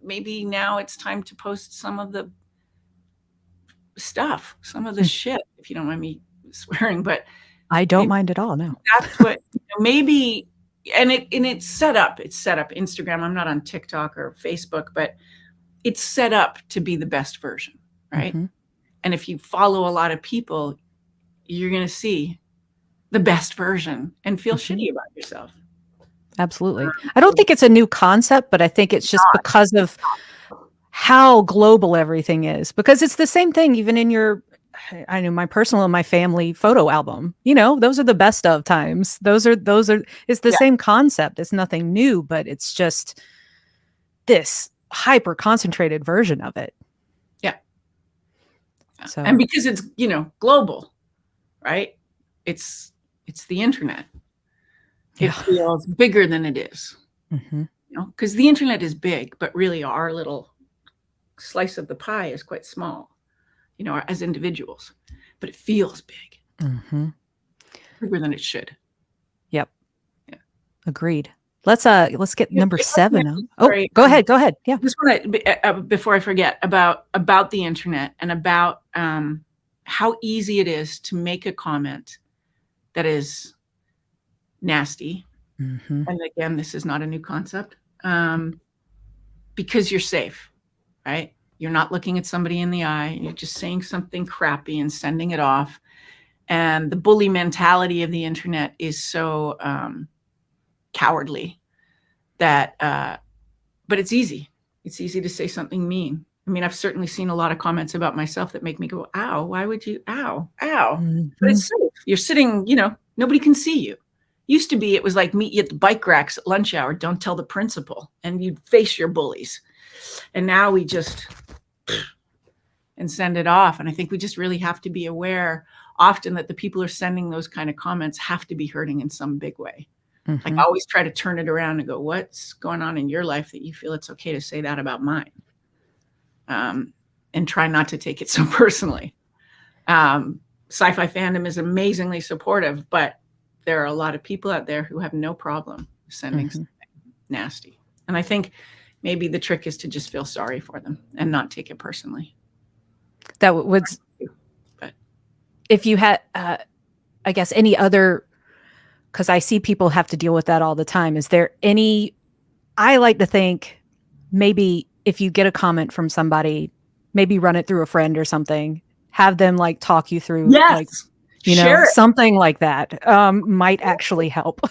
now it's time to post some of the stuff, some of the shit, if you don't mind me swearing, but I don't mind at all. No, that's what maybe. And it's set up Instagram. I'm not on TikTok or Facebook, but it's set up to be the best version. Right. And if you follow a lot of people, you're going to see the best version and feel shitty about yourself. Absolutely. I don't think it's a new concept, but I think it's just because of how global everything is, because it's the same thing, even in my personal and my family photo album, those are the best of times. Those are, it's the same concept. It's nothing new, but it's just this hyper concentrated version of it. Yeah. So, and because it's, global, right? It's the internet. It feels bigger than it is, because the internet is big, but really our little slice of the pie is quite small, as individuals, but it feels big, bigger than it should. Yep. Yeah. Agreed. Let's get number 7. Oh, Sorry, go ahead. Yeah. I just want to, before I forget, about the internet and about how easy it is to make a comment that is nasty. Mm-hmm. And again, this is not a new concept, because you're safe, right? You're not looking at somebody in the eye. You're just saying something crappy and sending it off. And the bully mentality of the internet is so cowardly that, but it's easy. It's easy to say something mean. I mean, I've certainly seen a lot of comments about myself that make me go, ow, why would you, ow, ow. Mm-hmm. But it's safe. You're sitting, nobody can see you. Used to be, it was like meet you at the bike racks at lunch hour, don't tell the principal, and you'd face your bullies. And now we just and send it off. And I think we just really have to be aware often that the people who are sending those kind of comments have to be hurting in some big way. Mm-hmm. Like, always try to turn it around and go, what's going on in your life that you feel it's okay to say that about mine? And try not to take it so personally. Sci-fi fandom is amazingly supportive, but there are a lot of people out there who have no problem sending something nasty. And I think maybe the trick is to just feel sorry for them and not take it personally. That would, but if you had, I guess, any other, because I see people have to deal with that all the time. Is there any, I like to think maybe if you get a comment from somebody, maybe run it through a friend or something, have them like talk you through, like, something like that might actually help.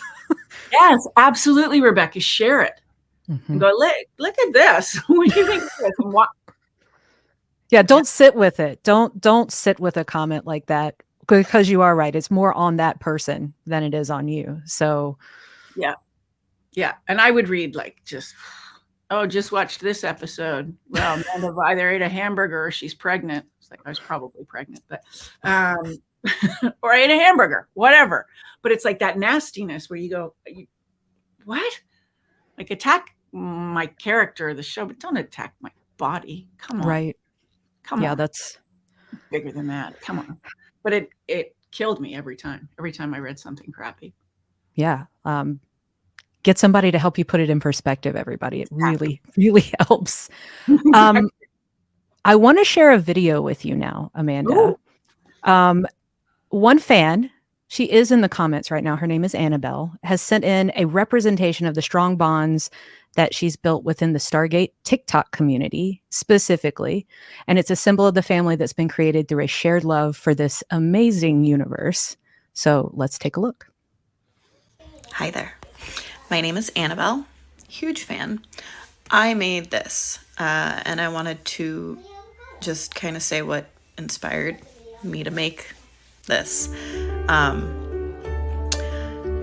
Yes, absolutely, Rebecca. Share it. Mm-hmm. Go, look at this. What do you think of this? Yeah, don't sit with it. Don't sit with a comment like that, because you are right. It's more on that person than it is on you. So yeah. And I would read like just watched this episode. Well, Amanda either ate a hamburger or she's pregnant. It's like, I was probably pregnant, but or I ate a hamburger, whatever. But it's like that nastiness where you go, what? Like, attack my character of the show, but don't attack my body. Come on. Right. Come on. Yeah, that's bigger than that. Come on. But it killed me every time I read something crappy. Yeah. Get somebody to help you put it in perspective, everybody. It really, really helps. I want to share a video with you now, Amanda. One fan, she is in the comments right now, her name is Annabelle, has sent in a representation of the strong bonds that she's built within the Stargate TikTok community specifically. And it's a symbol of the family that's been created through a shared love for this amazing universe. So let's take a look. Hi there. My name is Annabelle, huge fan. I made this and I wanted to just kind of say what inspired me to make this.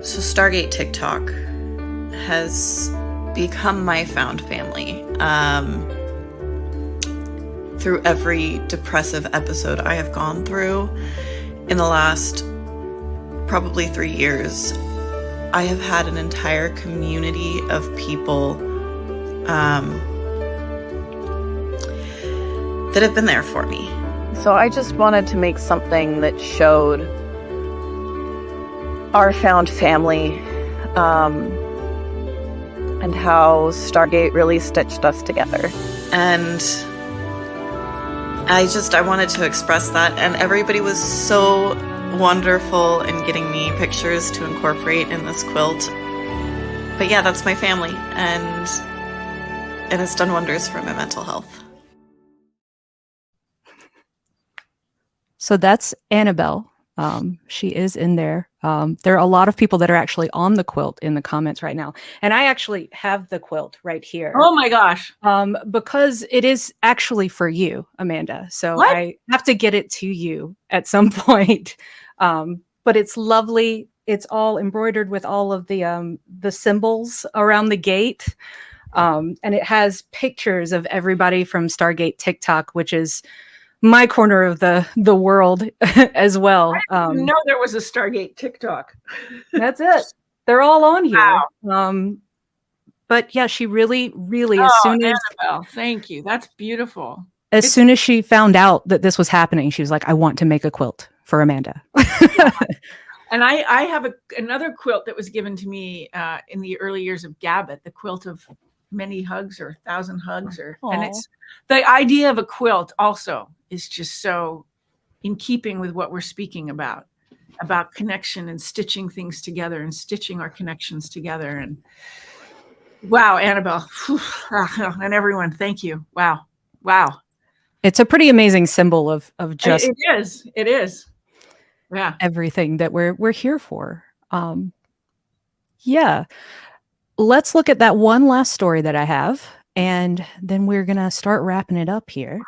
So Stargate TikTok has become my found family. Through every depressive episode I have gone through in the last probably 3 years, I have had an entire community of people that have been there for me. So I just wanted to make something that showed our found family and how Stargate really stitched us together. And I wanted to express that, and everybody was so wonderful in getting me pictures to incorporate in this quilt. But yeah, that's my family, and it has done wonders for my mental health. So that's Annabelle. She is in there. There are a lot of people that are actually on the quilt in the comments right now. And I actually have the quilt right here. Oh my gosh. Because it is actually for you, Amanda. So what? I have to get it to you at some point. But it's lovely. It's all embroidered with all of the symbols around the gate. And it has pictures of everybody from Stargate TikTok, which is my corner of the world as well. I didn't know there was a Stargate TikTok. That's it. They're all on here. Wow. But yeah, she really, as soon as Annabelle, thank you. That's beautiful. As soon as she found out that this was happening, she was like, I want to make a quilt for Amanda. And I have another quilt that was given to me in the early years of Gabbett, the quilt of many hugs or 1,000 hugs, and it's the idea of a quilt also is just so in keeping with what we're speaking about connection and stitching things together and stitching our connections together. And wow, Annabelle, and everyone, thank you. Wow. It's a pretty amazing symbol of just it is. Yeah. Everything that we're here for. Yeah. Let's look at that one last story that I have, and then we're going to start wrapping it up here.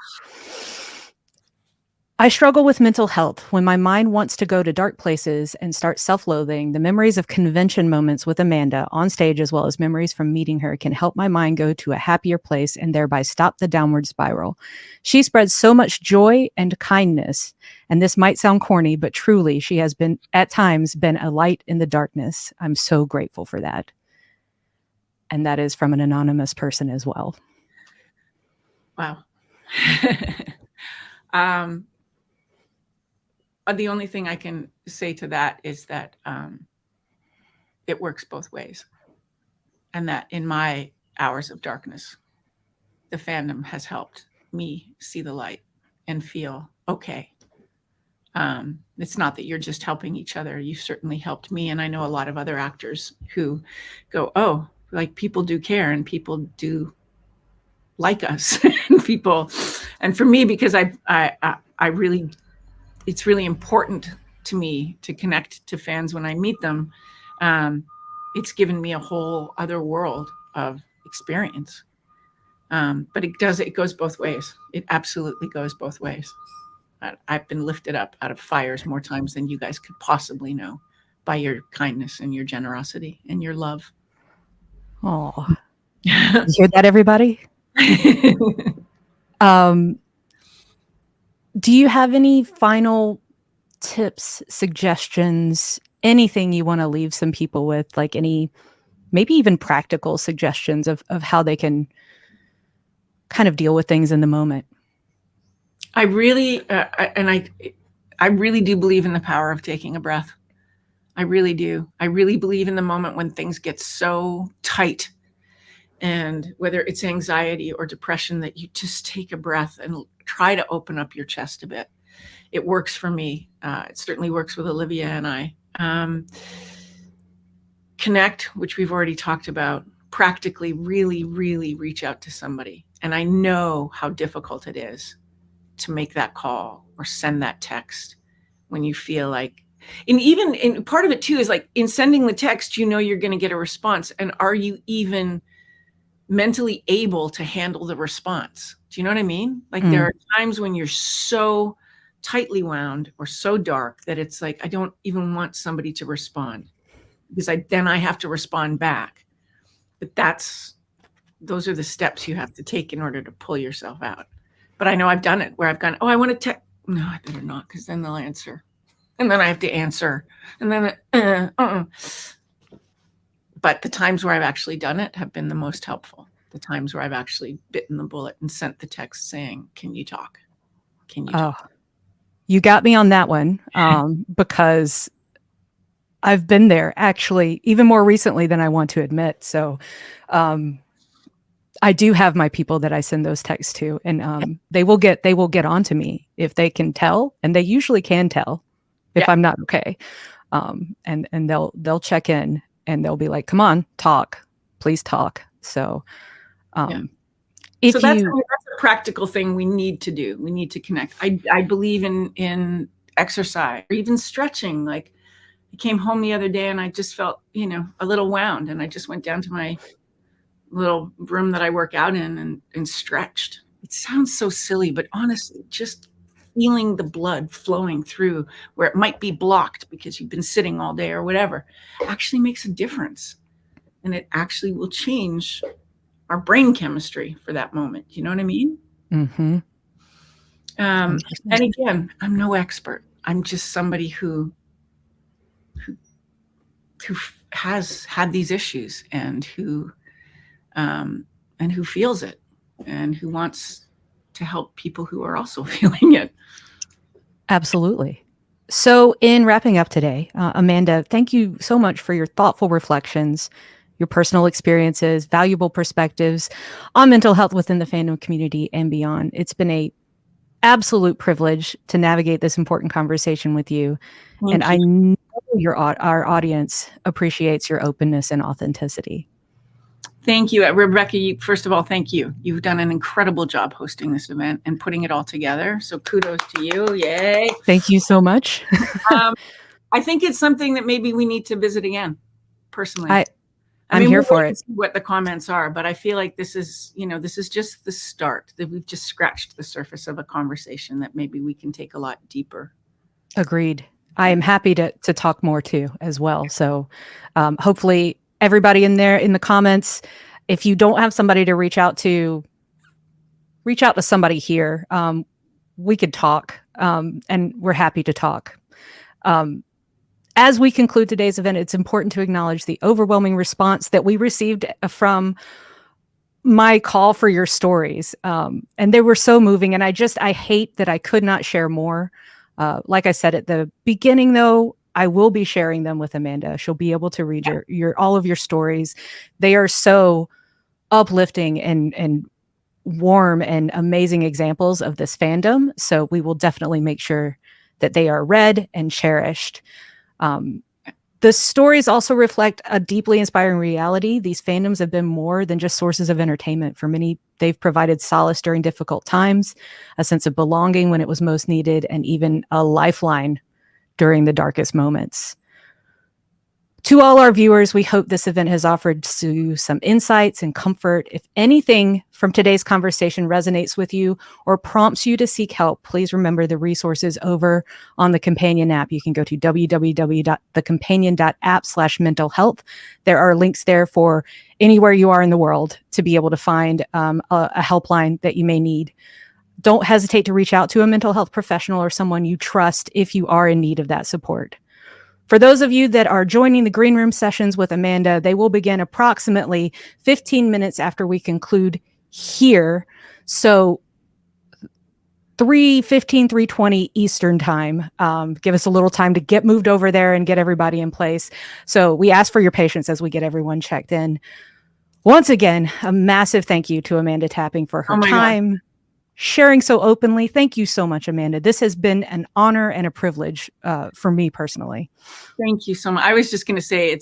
I struggle with mental health when my mind wants to go to dark places and start self-loathing. The memories of convention moments with Amanda on stage, as well as memories from meeting her, can help my mind go to a happier place and thereby stop the downward spiral. She spreads so much joy and kindness, and this might sound corny, but truly she has been at times been a light in the darkness. I'm so grateful for that. And that is from an anonymous person as well. Wow. The only thing I can say to that is that it works both ways. And that in my hours of darkness, the fandom has helped me see the light and feel okay. It's not that you're just helping each other. You certainly helped me. And I know a lot of other actors who go, oh, like people do care and people do like us and people. And for me, because I really, it's really important to me to connect to fans when I meet them. It's given me a whole other world of experience. But it goes both ways. It absolutely goes both ways. I've been lifted up out of fires more times than you guys could possibly know by your kindness and your generosity and your love. Oh, you hear that, everybody? Do you have any final tips, suggestions, anything you want to leave some people with, like any, maybe even practical suggestions of how they can kind of deal with things in the moment? I really, I really do believe in the power of taking a breath. I really do. I really believe in the moment when things get so tight, and whether it's anxiety or depression, that you just take a breath and try to open up your chest a bit. It works for me. It certainly works with Olivia and I. Connect, which we've already talked about. Practically, really, really reach out to somebody. And I know how difficult it is to make that call or send that text when you feel like, and even in part of it too is like in sending the text, you know you're going to get a response, and are you even mentally able to handle the response? Do you know what I mean? Like there are times when you're so tightly wound or so dark that it's like, I don't even want somebody to respond because then I have to respond back. But those are the steps you have to take in order to pull yourself out. But I know I've done it where I've gone, oh, I want to text. No, I better not, because then they'll answer. And then I have to answer. And then, But the times where I've actually done it have been the most helpful. The times where I've actually bitten the bullet and sent the text saying, can you talk? Can you talk? You got me on that one, because I've been there actually even more recently than I want to admit. So I do have my people that I send those texts to, and they will get onto me if they can tell, and they usually can tell if I'm not okay. And they'll check in and they'll be like, come on, talk, please talk. So so that's a practical thing we need to do. We need to connect. I believe in exercise or even stretching. Like I came home the other day and I just felt, a little wound, and I just went down to my little room that I work out in and stretched. It sounds so silly, but honestly, just feeling the blood flowing through where it might be blocked because you've been sitting all day or whatever actually makes a difference. And it actually will change our brain chemistry for that moment. You know what I mean? Mm-hmm. And again, I'm no expert. I'm just somebody who has had these issues and who feels it and who wants to help people who are also feeling it. Absolutely. So in wrapping up today, Amanda, thank you so much for your thoughtful reflections, your personal experiences, valuable perspectives on mental health within the fandom community and beyond. It's been a absolute privilege to navigate this important conversation with you. And Thank I you. know our audience appreciates your openness and authenticity. Thank you, Rebecca. First of all, thank you. You've done an incredible job hosting this event and putting it all together. So kudos to you. Yay. Thank you so much. I think it's something that maybe we need to visit again, personally. I'm here for it. We'll see what the comments are, but I feel like this is just the start, that we've just scratched the surface of a conversation that maybe we can take a lot deeper. Agreed. I am happy to talk more too as well. So hopefully everybody in the comments, if you don't have somebody to reach out to somebody here. We could talk, and we're happy to talk. As we conclude today's event, it's important to acknowledge the overwhelming response that we received from my call for your stories. And they were so moving, and I hate that I could not share more. Like I said at the beginning, though, I will be sharing them with Amanda. She'll be able to read all of your stories. They are so uplifting and warm and amazing examples of this fandom. So we will definitely make sure that they are read and cherished. The stories also reflect a deeply inspiring reality. These fandoms have been more than just sources of entertainment. For many, they've provided solace during difficult times, a sense of belonging when it was most needed, and even a lifeline during the darkest moments. To all our viewers, we hope this event has offered you some insights and comfort. If anything from today's conversation resonates with you or prompts you to seek help, please remember the resources over on the Companion app. You can go to www.thecompanion.app/mental health. There are links there for anywhere you are in the world to be able to find a helpline that you may need. Don't hesitate to reach out to a mental health professional or someone you trust if you are in need of that support. For those of you that are joining the Green Room sessions with Amanda, they will begin approximately 15 minutes after we conclude here. So 3:20 Eastern time. Give us a little time to get moved over there and get everybody in place. So we ask for your patience as we get everyone checked in. Once again, a massive thank you to Amanda Tapping for her time. Sharing so openly. Thank you so much, Amanda. This has been an honor and a privilege for me personally. Thank you so much. I was just going to say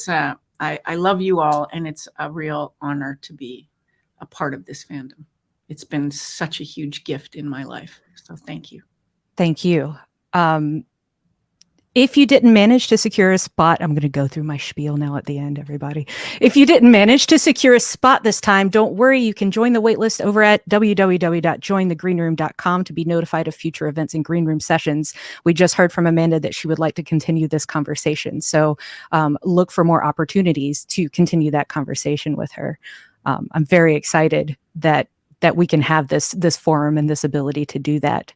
I love you all, and it's a real honor to be a part of this fandom. It's been such a huge gift in my life. So thank you. Thank you. If you didn't manage to secure a spot, I'm going to go through my spiel now at the end, everybody. If you didn't manage to secure a spot this time, don't worry. You can join the waitlist over at www.jointhegreenroom.com to be notified of future events and Green Room sessions. We just heard from Amanda that she would like to continue this conversation. So look for more opportunities to continue that conversation with her. I'm very excited that we can have this forum and this ability to do that.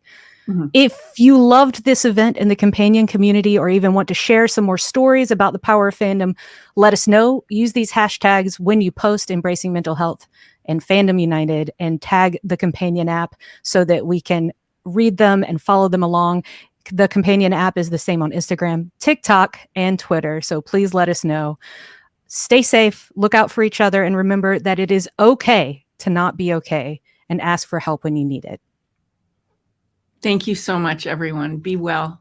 Mm-hmm. If you loved this event in the Companion community, or even want to share some more stories about the power of fandom, let us know. Use these hashtags when you post Embracing Mental Health and Fandom United, and tag the Companion app so that we can read them and follow them along. The Companion app is the same on Instagram, TikTok, and Twitter. So please let us know. Stay safe, look out for each other, and remember that it is okay to not be okay, and ask for help when you need it. Thank you so much, everyone. Be well.